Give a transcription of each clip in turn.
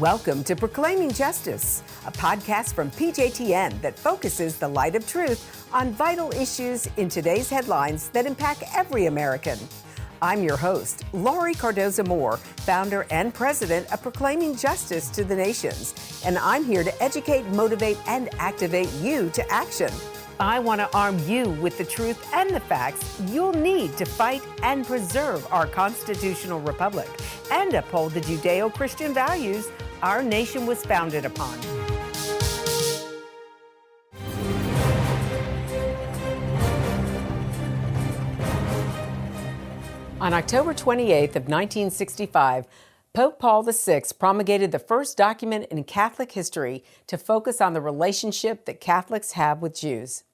Welcome to Proclaiming Justice, a podcast from PJTN that focuses the light of truth on vital issues in today's headlines that impact every American. I'm your host, Laurie Cardoza-Moore, founder and president of Proclaiming Justice to the Nations, and I'm here to educate, motivate, and activate you to action. I want to arm you with the truth and the facts you'll need to fight and preserve our constitutional republic and uphold the Judeo-Christian values our nation was founded upon. On October 28th of 1965, Pope Paul VI promulgated the first document in Catholic history to focus on the relationship that Catholics have with Jews.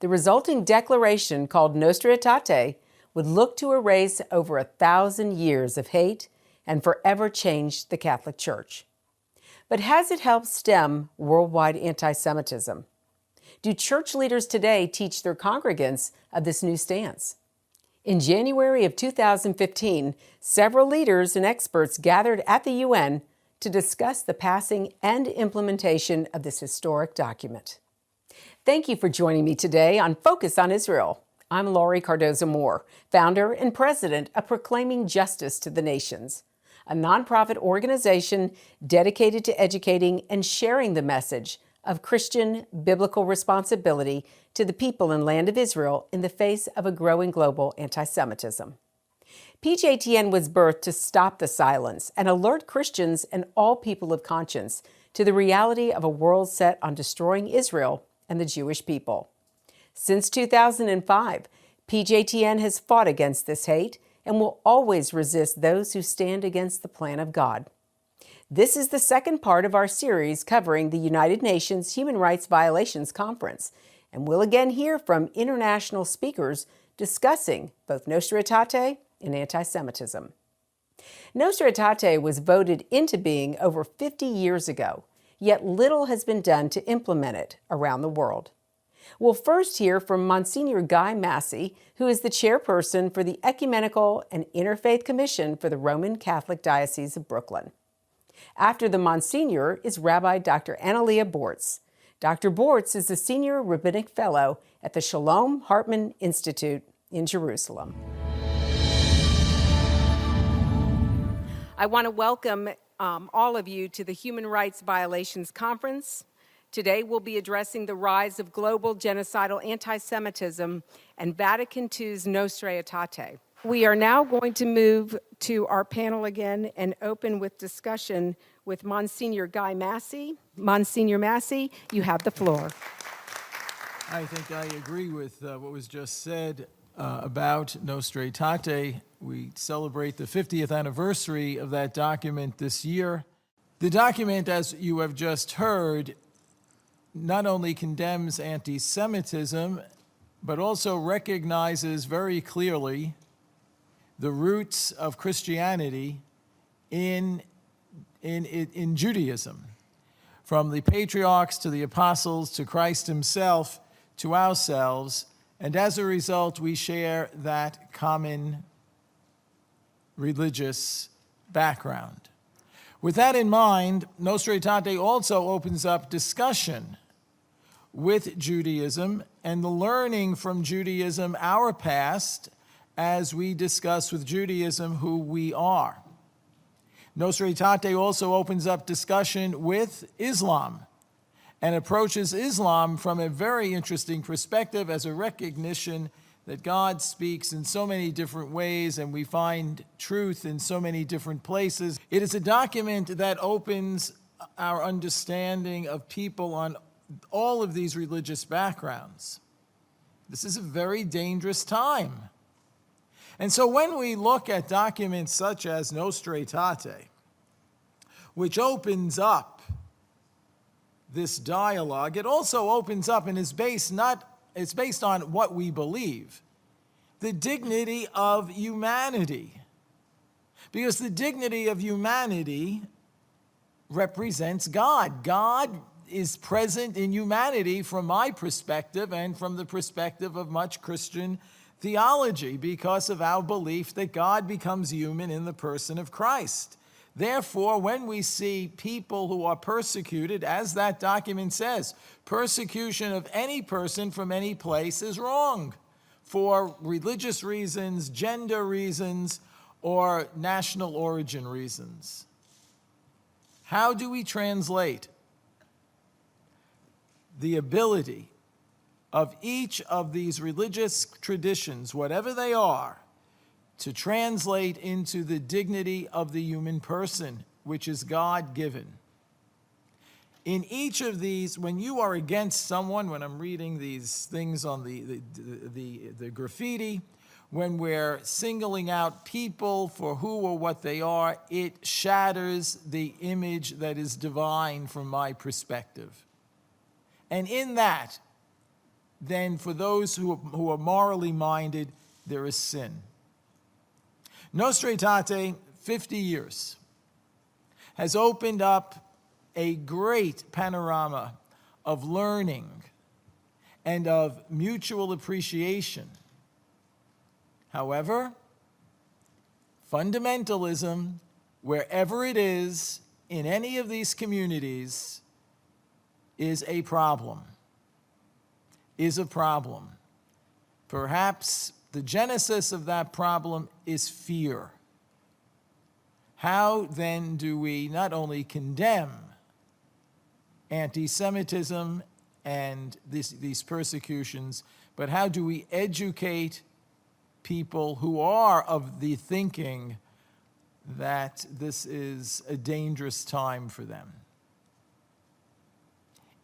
The resulting declaration, called Nostra Aetate, would look to erase over 1,000 years of hate and forever change the Catholic Church. But has it helped stem worldwide antisemitism? Do church leaders today teach their congregants of this new stance? In January of 2015, several leaders and experts gathered at the UN to discuss the passing and implementation of this historic document. Thank you for joining me today on Focus on Israel. I'm Laurie Cardoza-Moore, founder and president of Proclaiming Justice to the Nations, a nonprofit organization dedicated to educating and sharing the message of Christian biblical responsibility to the people and land of Israel in the face of a growing global antisemitism. PJTN was birthed to stop the silence and alert Christians and all people of conscience to the reality of a world set on destroying Israel and the Jewish people. Since 2005, PJTN has fought against this hate and will always resist those who stand against the plan of God. This is the second part of our series covering the United Nations Human Rights Violations Conference, and we'll again hear from international speakers discussing both Nostra Aetate and antisemitism. Nostra Aetate was voted into being over 50 years ago, yet little has been done to implement it around the world. We'll first hear from Monsignor Guy Massey, who is the chairperson for the Ecumenical and Interfaith Commission for the Roman Catholic Diocese of Brooklyn. After the Monsignor is Rabbi Dr. Analia Bortz. Dr. Bortz is a senior rabbinic fellow at the Shalom Hartman Institute in Jerusalem. I want to welcome all of you to the Human Rights Violations Conference. Today we'll be addressing the rise of global genocidal anti-Semitism and Vatican II's Nostra Aetate. We are now going to move to our panel again and open with discussion with Monsignor Guy Massey. Monsignor Massey, you have the floor. I think I agree with what was just said about Nostra Aetate. We celebrate the 50th anniversary of that document this year. The document, as you have just heard, not only condemns anti-Semitism, but also recognizes very clearly the roots of Christianity in Judaism, from the patriarchs to the apostles to Christ himself to ourselves, and as a result we share that common religious background. With that in mind, Nostra Aetate also opens up discussion with Judaism and the learning from Judaism, our past, as we discuss with Judaism who we are. Nostra Aetate also opens up discussion with Islam and approaches Islam from a very interesting perspective as a recognition that God speaks in so many different ways and we find truth in so many different places. It is a document that opens our understanding of people on all of these religious backgrounds. This is a very dangerous time. And so when we look at documents such as Nostra Aetate, which opens up this dialogue, it also opens up and is based on what we believe, the dignity of humanity. Because the dignity of humanity represents God. God is present in humanity from my perspective and from the perspective of much Christian theology because of our belief that God becomes human in the person of Christ. Therefore, when we see people who are persecuted, as that document says, persecution of any person from any place is wrong for religious reasons, gender reasons, or national origin reasons. How do we translate the ability of each of these religious traditions, whatever they are, to translate into the dignity of the human person, which is God-given? In each of these, when you are against someone, when I'm reading these things on the graffiti, when we're singling out people for who or what they are, it shatters the image that is divine from my perspective. And in that, then for those who are morally minded, there is sin. Nostra Aetate, 50 years, has opened up a great panorama of learning and of mutual appreciation. However, fundamentalism, wherever it is, in any of these communities, is a problem. Perhaps the genesis of that problem is fear. How then do we not only condemn anti-Semitism and these persecutions, but how do we educate people who are of the thinking that this is a dangerous time for them?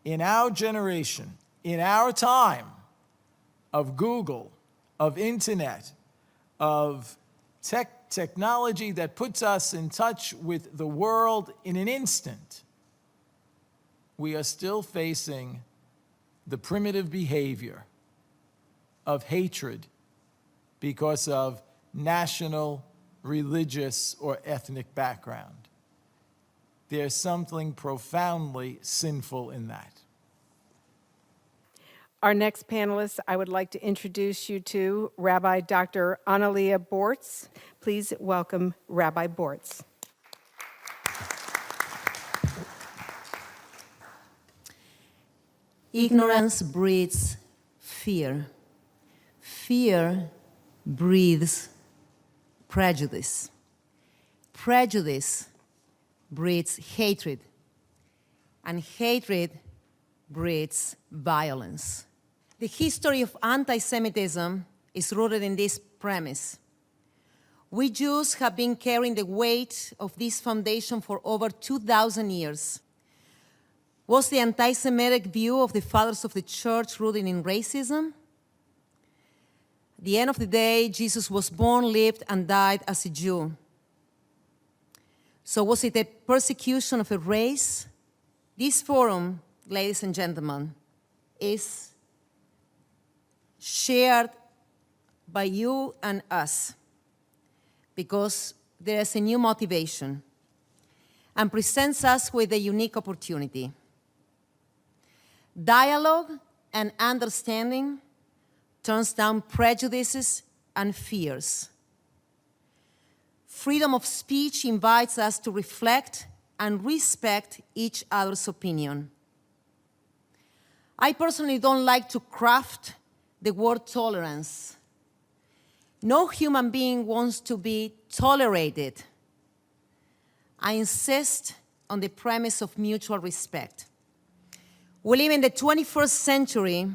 In our generation, in our time of Google, of internet, of technology that puts us in touch with the world in an instant, we are still facing the primitive behavior of hatred because of national, religious, or ethnic background. There's something profoundly sinful in that. Our next panelist, I would like to introduce you to Rabbi Dr. Analia Bortz. Please welcome Rabbi Bortz. Ignorance breeds fear. Fear breeds prejudice. Prejudice breeds hatred. And hatred breeds violence. The history of anti-Semitism is rooted in this premise. We Jews have been carrying the weight of this foundation for over 2,000 years. Was the anti-Semitic view of the fathers of the church rooted in racism? At the end of the day, Jesus was born, lived, and died as a Jew. So was it a persecution of a race? This forum, ladies and gentlemen, is shared by you and us because there is a new motivation and presents us with a unique opportunity. Dialogue and understanding turns down prejudices and fears. Freedom of speech invites us to reflect and respect each other's opinion. I personally don't like to craft the word tolerance. No human being wants to be tolerated. I insist on the premise of mutual respect. We live in the 21st century.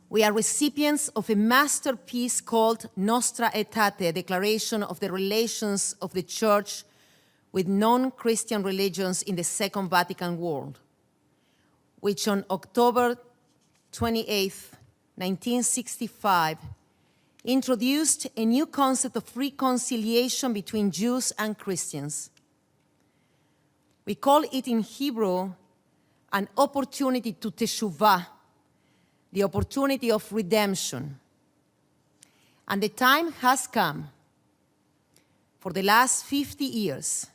We are recipients of a masterpiece called Nostra Aetate, a declaration of the relations of the Church with non-Christian religions in the Second Vatican War, which on October 28, 1965, introduced a new concept of reconciliation between Jews and Christians. We call it in Hebrew an opportunity to teshuvah, the opportunity of redemption. And the time has come. For the last 50 years,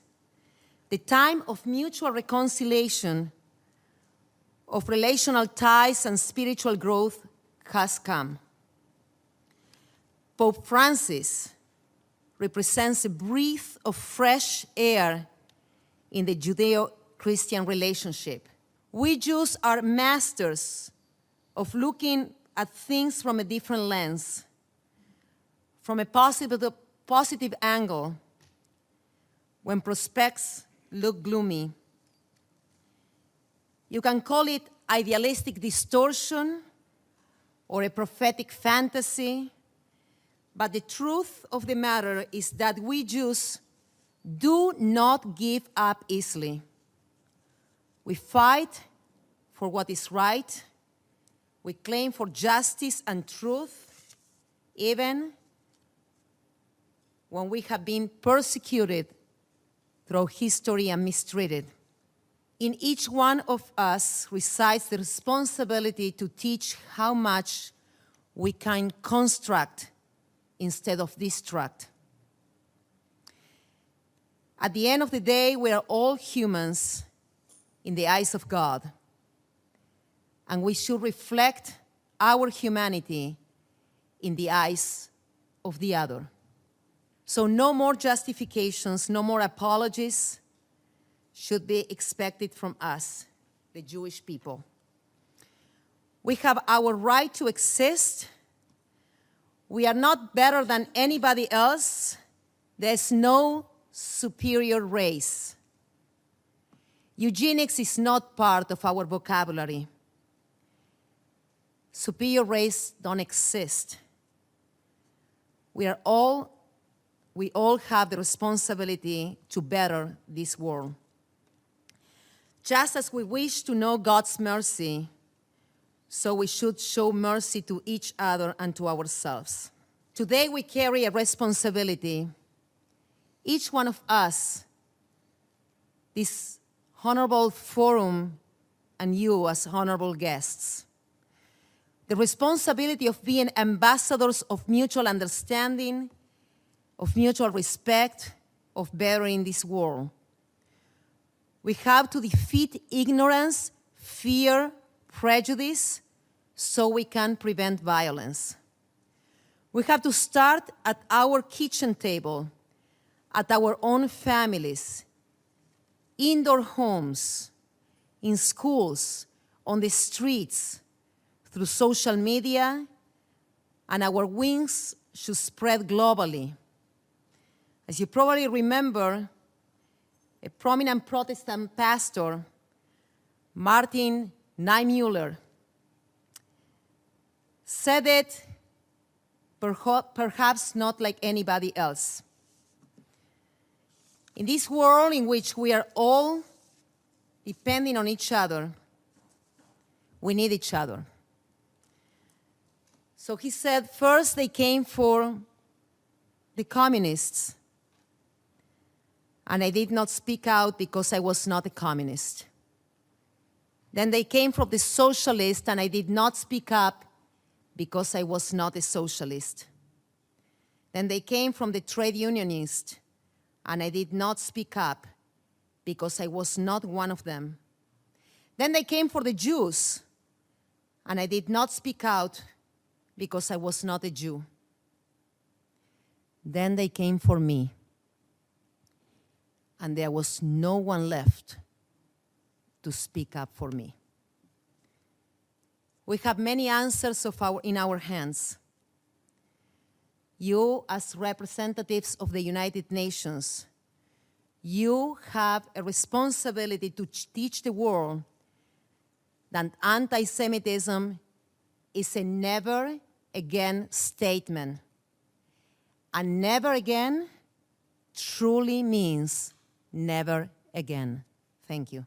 the time of mutual reconciliation, of relational ties and spiritual growth has come. Pope Francis represents a breath of fresh air in the Judeo-Christian relationship. We Jews are masters of looking at things from a different lens, from a positive angle, when prospects look gloomy. You can call it idealistic distortion or a prophetic fantasy, but the truth of the matter is that we Jews do not give up easily. We fight for what is right. We claim for justice and truth, even when we have been persecuted through history and mistreated. In each one of us resides the responsibility to teach how much we can construct instead of destruct. At the end of the day, we are all humans in the eyes of God, and we should reflect our humanity in the eyes of the other. So no more justifications, no more apologies should be expected from us, the Jewish people. We have our right to exist. We are not better than anybody else. There's no superior race. Eugenics is not part of our vocabulary. Superior race don't exist. We all have the responsibility to better this world. Just as we wish to know God's mercy, so we should show mercy to each other and to ourselves. Today we carry a responsibility. Each one of us, this honorable forum, and you as honorable guests, the responsibility of being ambassadors of mutual understanding, of mutual respect, of bettering this world. We have to defeat ignorance, fear, prejudice, so we can prevent violence. We have to start at our kitchen table, at our own families, indoor homes, in schools, on the streets, through social media, and our wings should spread globally. As you probably remember, a prominent Protestant pastor, Martin Niemöller, said it perhaps not like anybody else. In this world in which we are all depending on each other, we need each other. So he said, first they came for the communists, and I did not speak out because I was not a communist. Then they came from the socialists, and I did not speak up because I was not a socialist. Then they came from the trade unionists, and I did not speak up because I was not one of them. Then they came for the Jews, and I did not speak out because I was not a Jew. Then they came for me, and there was no one left to speak up for me. We have many answers in our hands. You, as representatives of the United Nations, you have a responsibility to teach the world that anti-Semitism is a never again statement. And never again truly means never again. Thank you.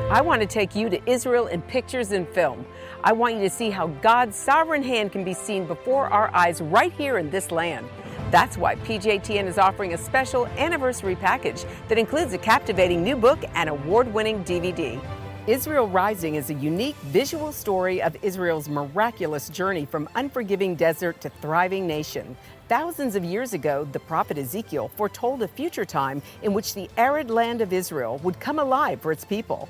I want to take you to Israel in pictures and film. I want you to see how God's sovereign hand can be seen before our eyes right here in this land. That's why PJTN is offering a special anniversary package that includes a captivating new book and award-winning DVD. Israel Rising is a unique visual story of Israel's miraculous journey from unforgiving desert to thriving nation. Thousands of years ago, the prophet Ezekiel foretold a future time in which the arid land of Israel would come alive for its people.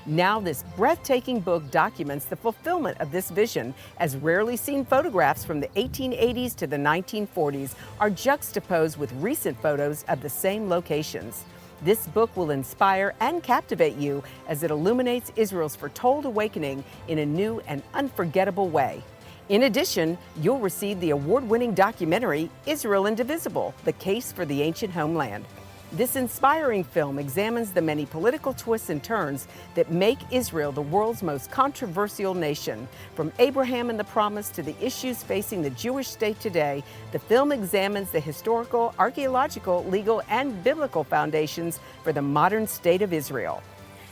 Now, this breathtaking book documents the fulfillment of this vision, as rarely seen photographs from the 1880s to the 1940s are juxtaposed with recent photos of the same locations. This book will inspire and captivate you as it illuminates Israel's foretold awakening in a new and unforgettable way. In addition, you'll receive the award-winning documentary, Israel Indivisible: The Case for the Ancient Homeland. This inspiring film examines the many political twists and turns that make Israel the world's most controversial nation. From Abraham and the Promise to the issues facing the Jewish state today, the film examines the historical, archaeological, legal, and biblical foundations for the modern state of Israel.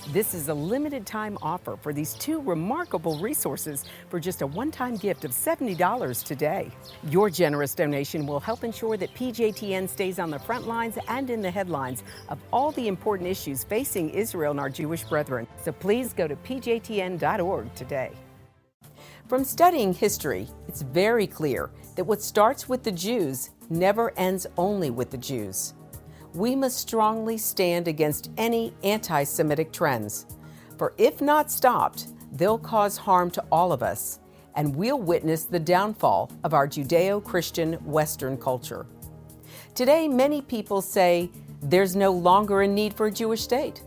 This is a limited time offer for these two remarkable resources for just a one-time gift of $70 today. Your generous donation will help ensure that PJTN stays on the front lines and in the headlines of all the important issues facing Israel and our Jewish brethren. So please go to pjtn.org today. From studying history, it's very clear that what starts with the Jews never ends only with the Jews. We must strongly stand against any anti-Semitic trends, for if not stopped, they'll cause harm to all of us, and we'll witness the downfall of our Judeo-Christian Western culture. Today, many people say there's no longer a need for a Jewish state,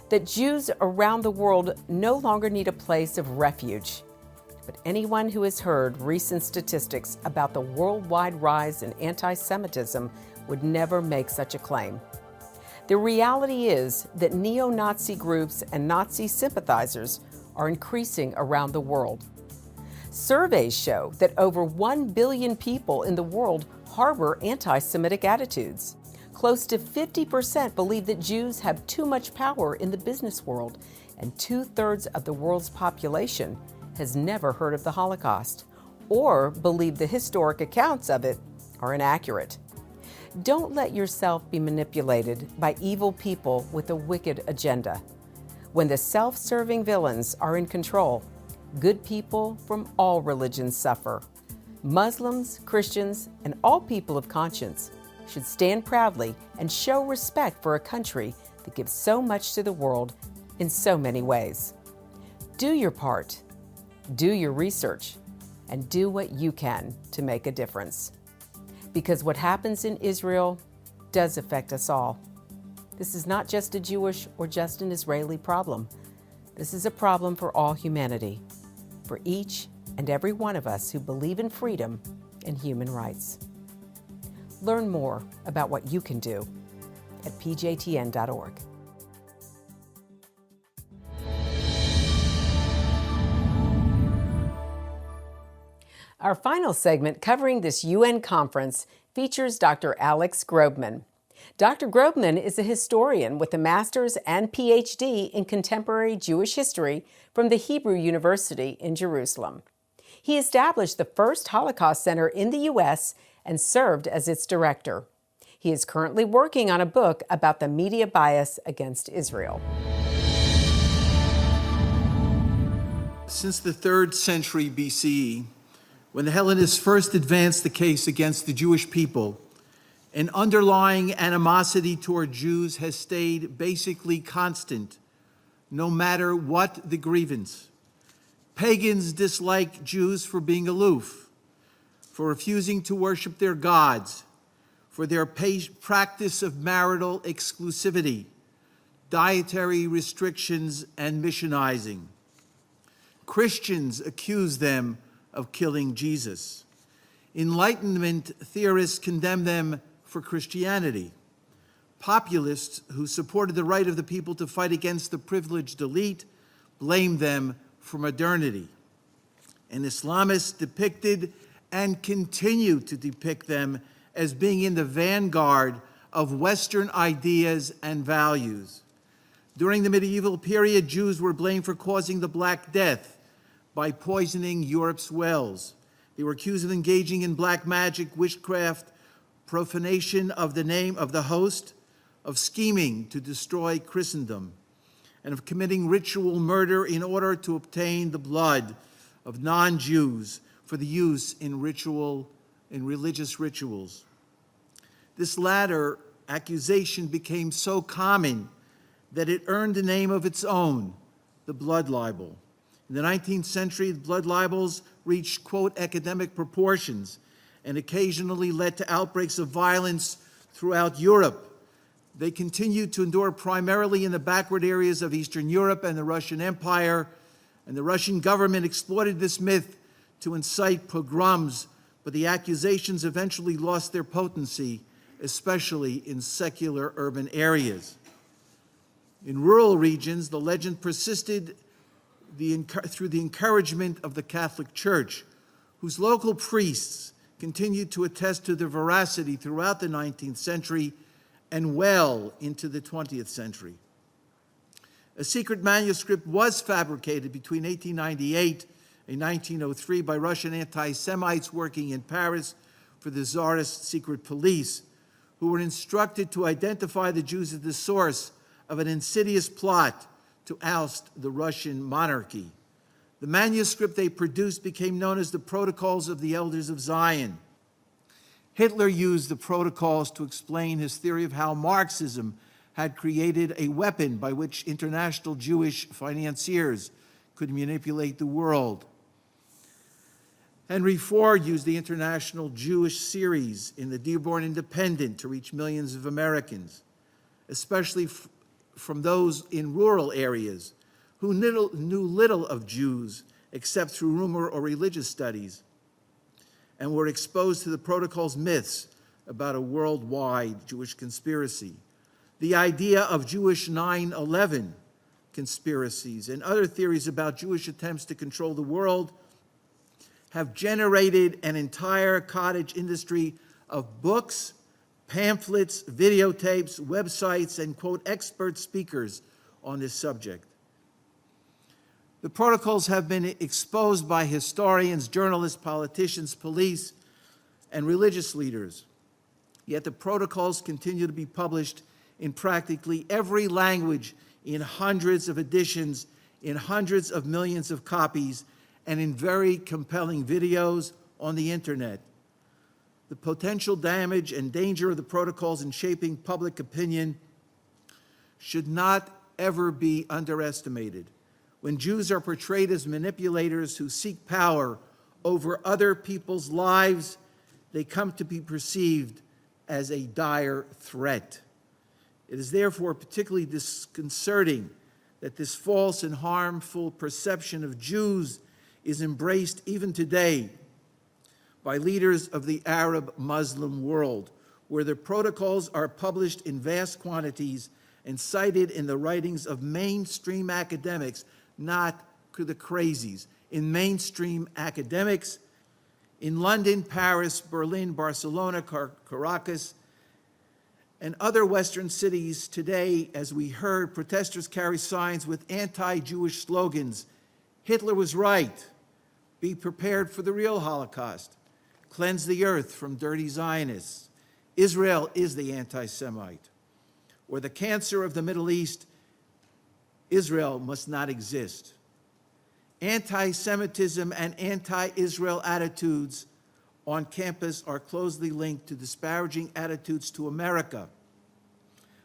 that Jews around the world no longer need a place of refuge. But anyone who has heard recent statistics about the worldwide rise in anti-Semitism would never make such a claim. The reality is that neo-Nazi groups and Nazi sympathizers are increasing around the world. Surveys show that over 1 billion people in the world harbor anti-Semitic attitudes. Close to 50% believe that Jews have too much power in the business world, and 2/3 of the world's population has never heard of the Holocaust or believe the historic accounts of it are inaccurate. Don't let yourself be manipulated by evil people with a wicked agenda. When the self-serving villains are in control, good people from all religions suffer. Muslims, Christians, and all people of conscience should stand proudly and show respect for a country that gives so much to the world in so many ways. Do your part, do your research, and do what you can to make a difference. Because what happens in Israel does affect us all. This is not just a Jewish or just an Israeli problem. This is a problem for all humanity, for each and every one of us who believe in freedom and human rights. Learn more about what you can do at pjtn.org. Our final segment covering this UN conference features Dr. Alex Grobman. Dr. Grobman is a historian with a master's and PhD in contemporary Jewish history from the Hebrew University in Jerusalem. He established the first Holocaust Center in the U.S. and served as its director. He is currently working on a book about the media bias against Israel. Since the 3rd century BCE, when the Hellenists first advanced the case against the Jewish people, an underlying animosity toward Jews has stayed basically constant, no matter what the grievance. Pagans dislike Jews for being aloof, for refusing to worship their gods, for their practice of marital exclusivity, dietary restrictions, and missionizing. Christians accuse them of killing Jesus. Enlightenment theorists condemn them for Christianity. Populists who supported the right of the people to fight against the privileged elite blame them for modernity. And Islamists depicted and continue to depict them as being in the vanguard of Western ideas and values. During the medieval period, Jews were blamed for causing the Black Death by poisoning Europe's wells. They were accused of engaging in black magic, witchcraft, profanation of the name of the host, of scheming to destroy Christendom, and of committing ritual murder in order to obtain the blood of non-Jews for the use in religious rituals. This latter accusation became so common that it earned a name of its own, the blood libel. In the 19th century, the blood libels reached, quote, academic proportions and occasionally led to outbreaks of violence throughout Europe. They continued to endure primarily in the backward areas of Eastern Europe and the Russian Empire, and the Russian government exploited this myth to incite pogroms, but the accusations eventually lost their potency, especially in secular urban areas. In rural regions, the legend persisted through the encouragement of the Catholic Church, whose local priests continued to attest to their veracity throughout the 19th century and well into the 20th century. A secret manuscript was fabricated between 1898 and 1903 by Russian anti-Semites working in Paris for the Tsarist secret police, who were instructed to identify the Jews as the source of an insidious plot to oust the Russian monarchy. The manuscript they produced became known as the Protocols of the Elders of Zion. Hitler used the protocols to explain his theory of how Marxism had created a weapon by which international Jewish financiers could manipulate the world. Henry Ford used the International Jewish Series in the Dearborn Independent to reach millions of Americans, especially from those in rural areas who knew little of Jews except through rumor or religious studies, and were exposed to the protocol's myths about a worldwide Jewish conspiracy. The idea of Jewish 9/11 conspiracies and other theories about Jewish attempts to control the world have generated an entire cottage industry of books, pamphlets, videotapes, websites, and, quote, expert speakers on this subject. The protocols have been exposed by historians, journalists, politicians, police, and religious leaders. Yet the protocols continue to be published in practically every language in hundreds of editions, in hundreds of millions of copies, and in very compelling videos on the internet. The potential damage and danger of the protocols in shaping public opinion should not ever be underestimated. When Jews are portrayed as manipulators who seek power over other people's lives, they come to be perceived as a dire threat. It is therefore particularly disconcerting that this false and harmful perception of Jews is embraced even today by leaders of the Arab Muslim world, where the protocols are published in vast quantities and cited in the writings of mainstream academics, not the crazies, in mainstream academics in London, Paris, Berlin, Barcelona, Caracas, and other Western cities today. As we heard, protesters carry signs with anti-Jewish slogans. Hitler was right. Be prepared for the real Holocaust. Cleanse the earth from dirty Zionists. Israel is the anti-Semite. Or the cancer of the Middle East, Israel must not exist. Anti-Semitism and anti-Israel attitudes on campus are closely linked to disparaging attitudes to America,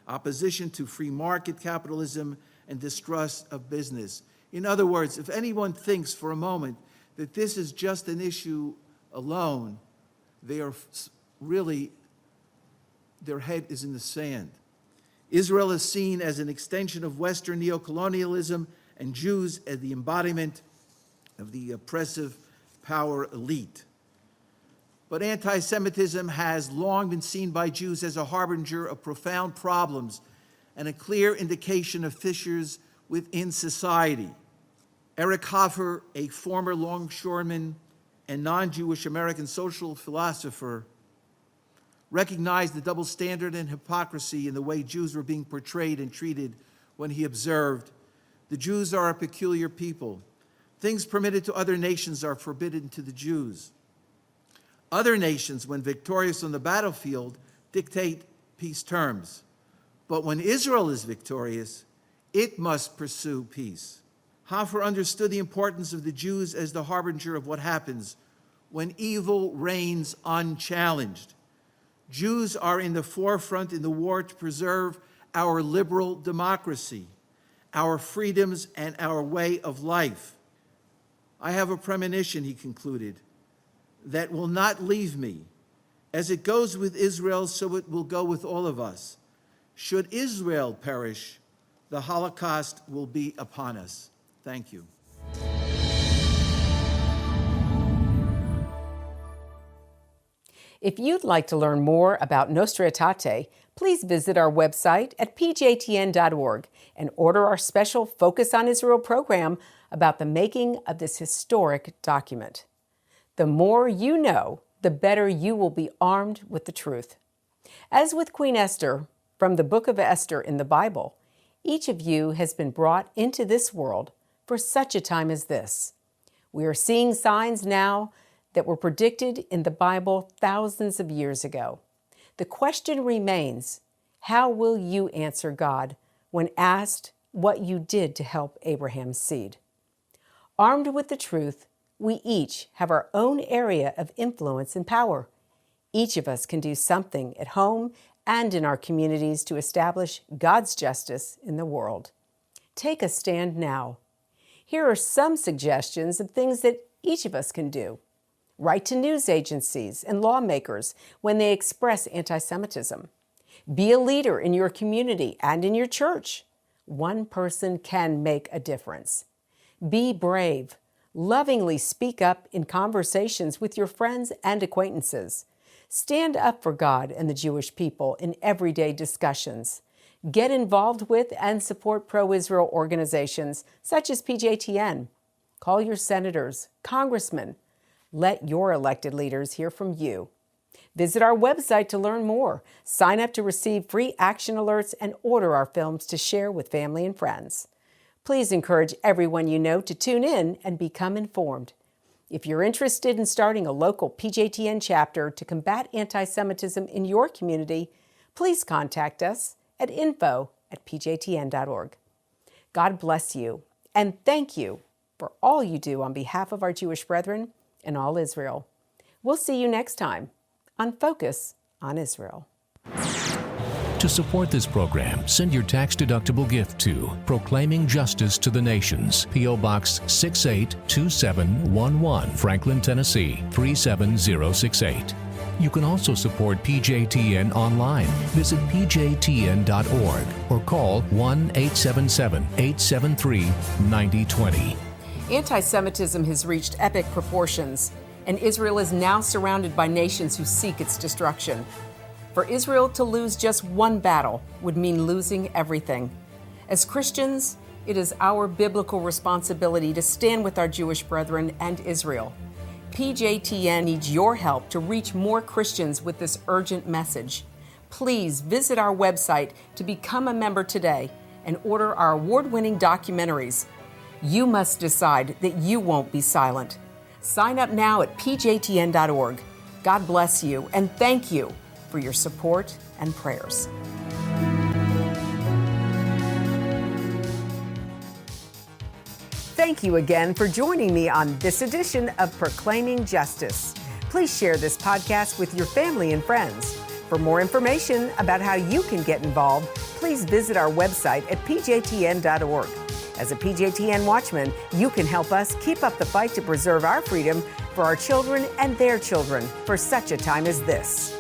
opposition to free market capitalism, and distrust of business. In other words, if anyone thinks for a moment that this is just an issue alone, they are really, their head is in the sand. Israel is seen as an extension of Western neocolonialism and Jews as the embodiment of the oppressive power elite. But anti-Semitism has long been seen by Jews as a harbinger of profound problems and a clear indication of fissures within society. Eric Hoffer, a former longshoreman and non-Jewish American social philosopher, recognized the double standard and hypocrisy in the way Jews were being portrayed and treated when he observed, "The Jews are a peculiar people. Things permitted to other nations are forbidden to the Jews. Other nations, when victorious on the battlefield, dictate peace terms. But when Israel is victorious, it must pursue peace." Hoffer understood the importance of the Jews as the harbinger of what happens when evil reigns unchallenged. Jews are in the forefront in the war to preserve our liberal democracy, our freedoms, and our way of life. I have a premonition, he concluded, that will not leave me. As it goes with Israel, so it will go with all of us. Should Israel perish, the Holocaust will be upon us. Thank you. If you'd like to learn more about Nostra Aetate, please visit our website at pjtn.org and order our special Focus on Israel program about the making of this historic document. The more you know, the better you will be armed with the truth. As with Queen Esther, from the book of Esther in the Bible, each of you has been brought into this world for such a time as this. We are seeing signs now that were predicted in the Bible thousands of years ago. The question remains, how will you answer God when asked what you did to help Abraham's seed? Armed with the truth, we each have our own area of influence and power. Each of us can do something at home and in our communities to establish God's justice in the world. Take a stand now. Here are some suggestions of things that each of us can do. Write to news agencies and lawmakers when they express anti-Semitism. Be a leader in your community and in your church. One person can make a difference. Be brave. Lovingly speak up in conversations with your friends and acquaintances. Stand up for God and the Jewish people in everyday discussions. Get involved with and support pro-Israel organizations such as PJTN. Call your senators, congressmen. Let your elected leaders hear from you. Visit our website to learn more. Sign up to receive free action alerts and order our films to share with family and friends. Please encourage everyone you know to tune in and become informed. If you're interested in starting a local PJTN chapter to combat anti-Semitism in your community, please contact us at info@pjtn.org. God bless you, and thank you for all you do on behalf of our Jewish brethren and all Israel. We'll see you next time on Focus on Israel. To support this program, send your tax-deductible gift to Proclaiming Justice to the Nations, P.O. Box 682711, Franklin, Tennessee 37068. You can also support PJTN online. Visit pjtn.org or call 1-877-873-9020. Anti-Semitism has reached epic proportions, and Israel is now surrounded by nations who seek its destruction. For Israel to lose just one battle would mean losing everything. As Christians, it is our biblical responsibility to stand with our Jewish brethren and Israel. PJTN needs your help to reach more Christians with this urgent message. Please visit our website to become a member today and order our award-winning documentaries. You must decide that you won't be silent. Sign up now at pjtn.org. God bless you, and thank you for your support and prayers. Thank you again for joining me on this edition of Proclaiming Justice. Please share this podcast with your family and friends. For more information about how you can get involved, please visit our website at pjtn.org. As a PJTN Watchman, you can help us keep up the fight to preserve our freedom for our children and their children for such a time as this.